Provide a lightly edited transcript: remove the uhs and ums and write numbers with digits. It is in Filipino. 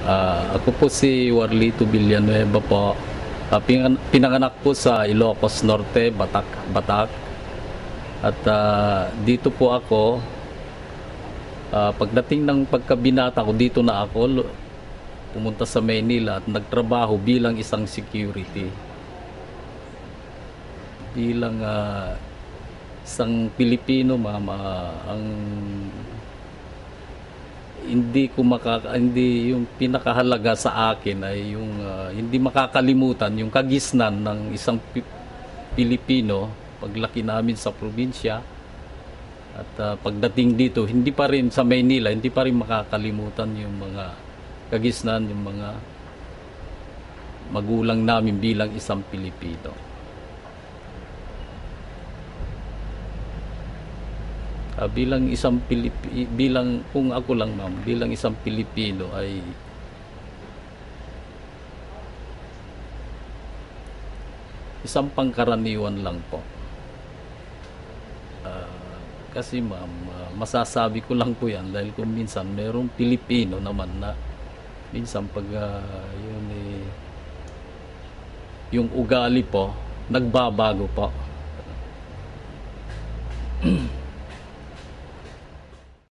Ako po si Warlito Villanueva po. Pinanganak po sa Ilocos Norte, Batak. At dito po ako, pagdating ng pagkabinata ko, dito na ako pumunta sa Maynila at nagtrabaho bilang isang security. Bilang isang Pilipino, ma'am, ang hindi yung pinakahalaga sa akin ay yung hindi makakalimutan yung kagisnan ng isang Pilipino paglaki namin sa probinsya at pagdating dito hindi pa rin sa Maynila, hindi pa rin makakalimutan yung mga kagisnan, yung mga magulang namin bilang isang Pilipino. Bilang kung ako lang, ma'am, bilang isang Pilipino ay isang pangkaraniwan lang po. Kasi ma'am, masasabi ko lang po yan dahil kung minsan merong Pilipino naman na minsan pag yung ugali po nagbabago po.